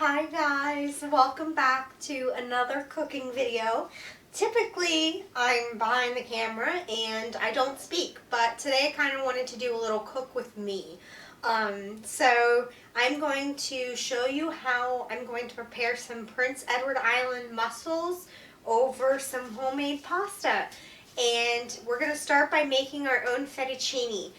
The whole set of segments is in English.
Hi guys, welcome back to another cooking video. Typically I'm behind the camera and I don't speak, but today I kind of wanted to do a little cook with me. So I'm going to show you how I'm going to prepare some Prince Edward Island mussels over some homemade pasta. And we're going to start by making our own fettuccine.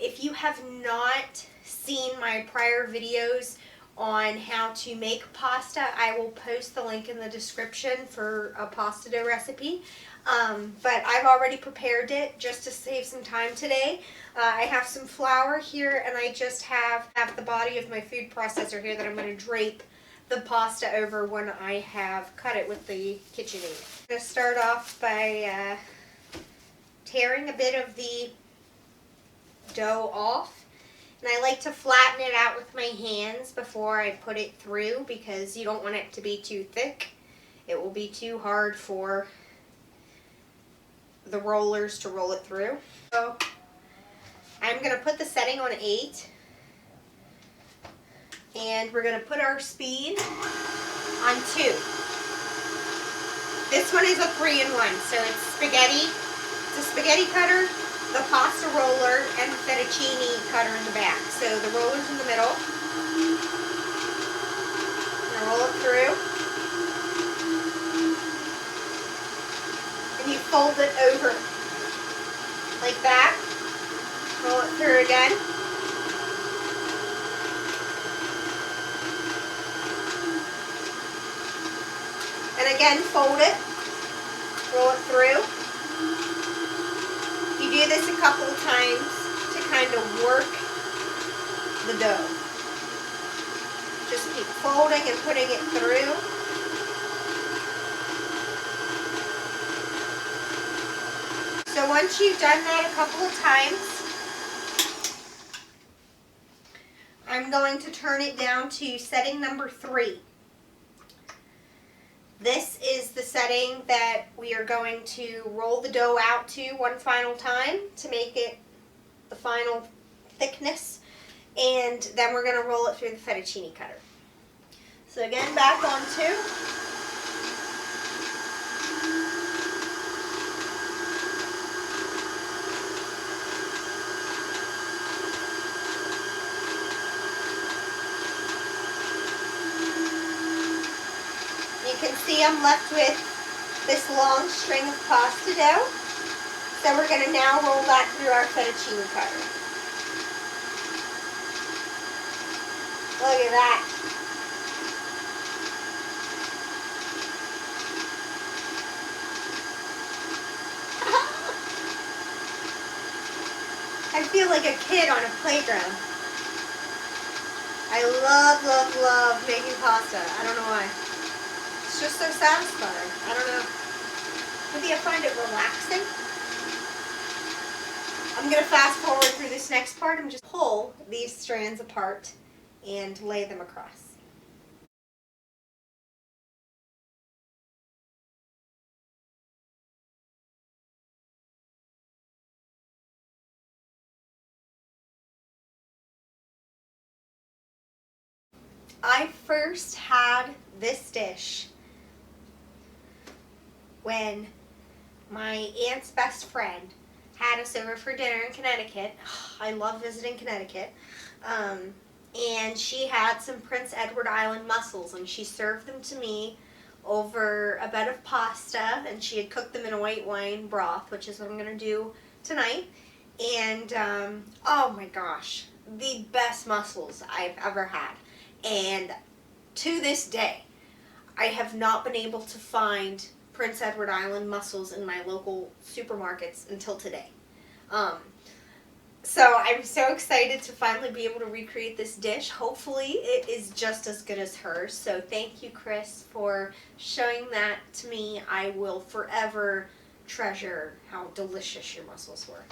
If you have not seen my prior videos on how to make pasta, I will post the link in the description for a pasta dough recipe. But I've already prepared it just to save some time today. I have some flour here, and I just have the body of my food processor here that I'm going to drape the pasta over when I have cut it with the KitchenAid. I'm going to start off by tearing a bit of the dough off. And I like to flatten it out with my hands before I put it through because you don't want it to be too thick. It will be too hard for the rollers to roll it through. So I'm going to put the setting on 8. And we're going to put our speed on 2. This one is a 3-in-1, so it's spaghetti. It's a spaghetti cutter, the pasta roller, and the fettuccine cutter in the back. So the roller's in the middle. I'm going to roll it through. And you fold it over like that. Roll it through again. And again, fold it. Roll it through. You do this a couple of times to kind of work the dough. Just keep folding and putting it through. So once you've done that a couple of times, I'm going to turn it down to setting number 3. This is the setting that we are going to roll the dough out to one final time to make it the final thickness. And then we're going to roll it through the fettuccine cutter. So again, back on 2. You can see I'm left with this long string of pasta dough. So we're going to now roll that through our fettuccine cutter. Look at that. I feel like a kid on a playground. I love, love, love making pasta. I don't know why. It's just so satisfying. I don't know. Maybe I find it relaxing. I'm going to fast forward through this next part and just pull these strands apart and lay them across. I first had this dish when my aunt's best friend had us over for dinner in Connecticut. I love visiting Connecticut. And she had some Prince Edward Island mussels, and she served them to me over a bed of pasta, and she had cooked them in a white wine broth, which is what I'm going to do tonight. And oh my gosh, the best mussels I've ever had. And to this day, I have not been able to find Prince Edward Island mussels in my local supermarkets until today. So I'm so excited to finally be able to recreate this dish. Hopefully it is just as good as hers. So thank you, Chris, for showing that to me. I will forever treasure how delicious your mussels were.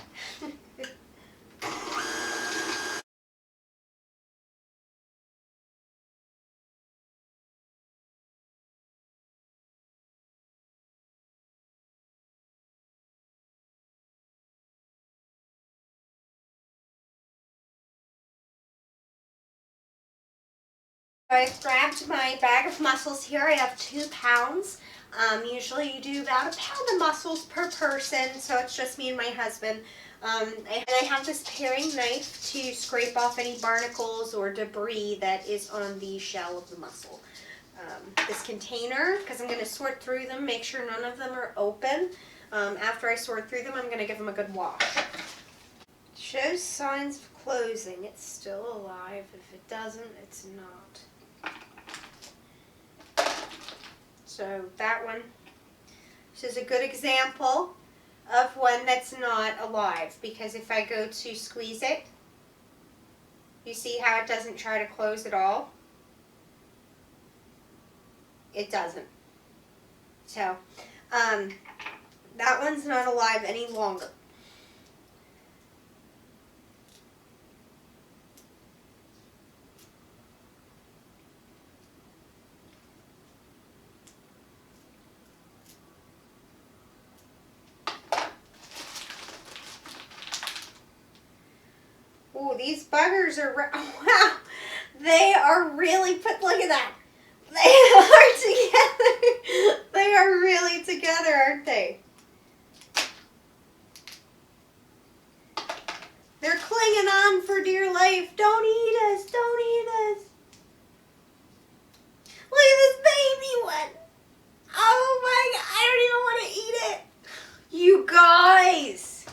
I've grabbed my bag of mussels here. I have 2 pounds. Usually you do about 1 pound of mussels per person, so it's just me and my husband. And I have this paring knife to scrape off any barnacles or debris that is on the shell of the mussel. This container, because I'm going to sort through them, make sure none of them are open. After I sort through them, I'm going to give them a good wash. It shows signs of closing. It's still alive. If it doesn't, it's not. So that one, this is a good example of one that's not alive, because if I go to squeeze it, you see how it doesn't try to close at all? It doesn't. So, that one's not alive any longer. Ooh, these buggers are, wow, they are really put, look at that. They are together. They are really together, aren't they? They're clinging on for dear life. Don't eat us, don't eat us. Look at this baby one. Oh my God, I don't even want to eat it. You guys.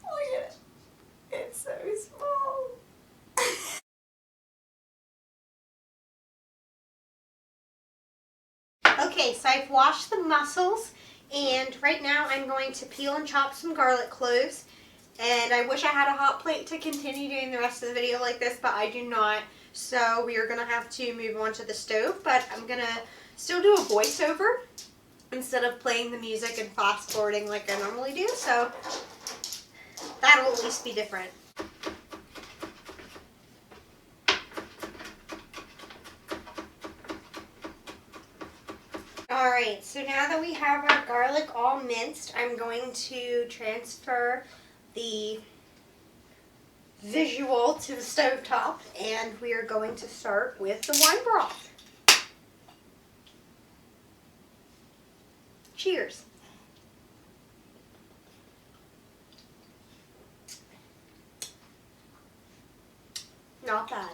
Look at it. It's so small. Okay, so I've washed the mussels, and right now I'm going to peel and chop some garlic cloves. And I wish I had a hot plate to continue doing the rest of the video like this, but I do not. So we are going to have to move on to the stove, but I'm going to still do a voiceover instead of playing the music and fast forwarding like I normally do. So that'll at least be different. Alright, so now that we have our garlic all minced, I'm going to transfer the visual to the stovetop, and we are going to start with the wine broth. Cheers. Not bad.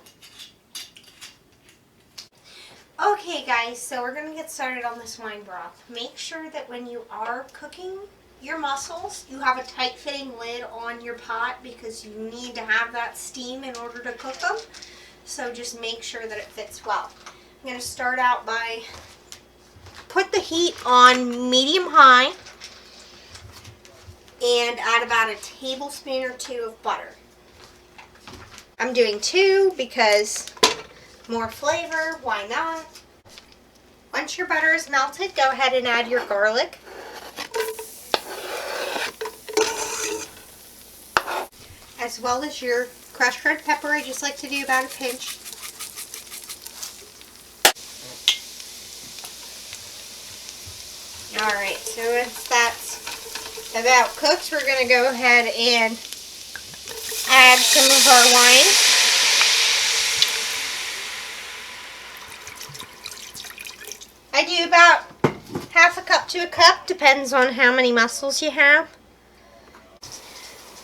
Okay guys, so we're going to get started on this wine broth. Make sure that when you are cooking your mussels, you have a tight fitting lid on your pot, because you need to have that steam in order to cook them. So just make sure that it fits well. I'm going to start out by put the heat on medium high and add about a tablespoon or 2 of butter. I'm doing 2 because more flavor, why not? Once your butter is melted, go ahead and add your garlic. As well as your crushed red pepper. I just like to do about a pinch. Alright, so once that's about cooked, we're going to go ahead and add some of our wine. I do about half a cup to a cup, depends on how many mussels you have.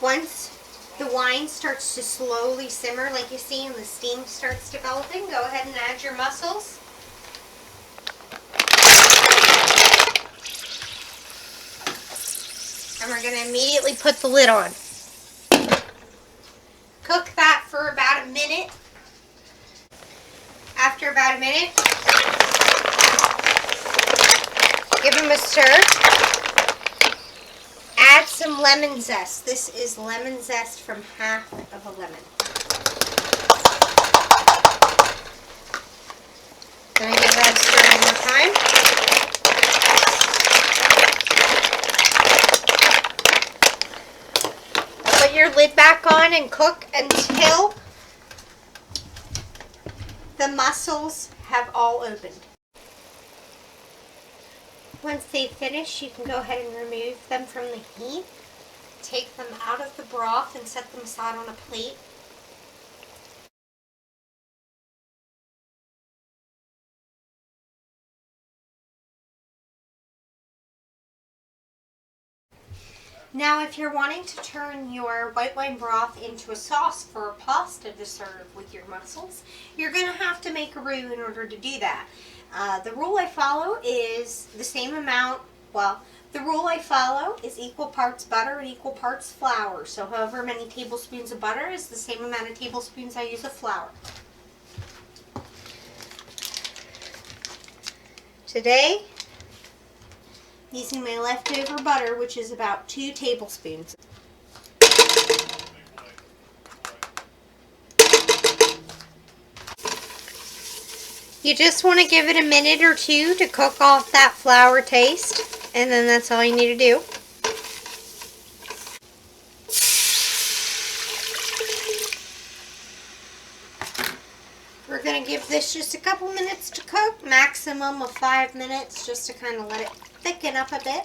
Once the wine starts to slowly simmer, like you see, and the steam starts developing, go ahead and add your mussels. And we're going to immediately put the lid on. Cook that for about a minute. After about a minute, give them a stir. Add some lemon zest. This is lemon zest from half of a lemon. Then give that a stir one more time. Put your lid back on and cook until the mussels have all opened. Once they finish, you can go ahead and remove them from the heat. Take them out of the broth and set them aside on a plate. Now, if you're wanting to turn your white wine broth into a sauce for pasta to serve with your mussels, you're going to have to make a roux in order to do that. The rule I follow is the same amount, the rule I follow is equal parts butter and equal parts flour. So however many tablespoons of butter is the same amount of tablespoons I use of flour. Today, using my leftover butter, which is about 2 tablespoons. You just want to give it a minute or two to cook off that flour taste, and then that's all you need to do. We're going to give this just a couple minutes to cook, maximum of 5 minutes, just to kind of let it thicken up a bit.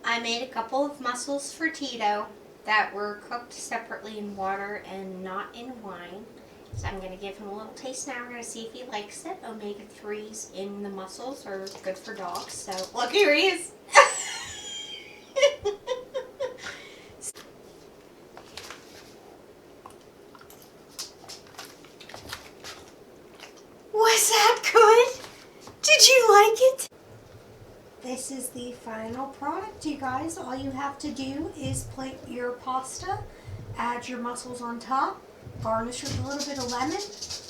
I made a couple of mussels for Tito that were cooked separately in water and not in wine. So I'm going to give him a little taste now. We're going to see if he likes it. Omega-3s in the mussels are good for dogs. So look, here he is. Was that good? Did you like it? This is the final product, you guys. All you have to do is plate your pasta, add your mussels on top, garnish with a little bit of lemon,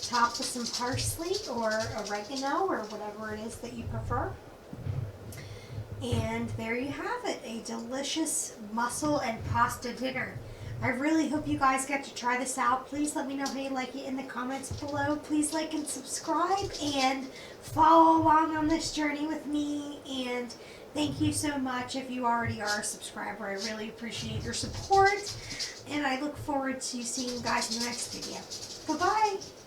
top with some parsley or oregano or whatever it is that you prefer. And there you have it, a delicious mussel and pasta dinner. I really hope you guys get to try this out. Please let me know how you like it in the comments below. Please like and subscribe and follow along on this journey with me. And thank you so much if you already are a subscriber. I really appreciate your support. And I look forward to seeing you guys in the next video. Bye-bye.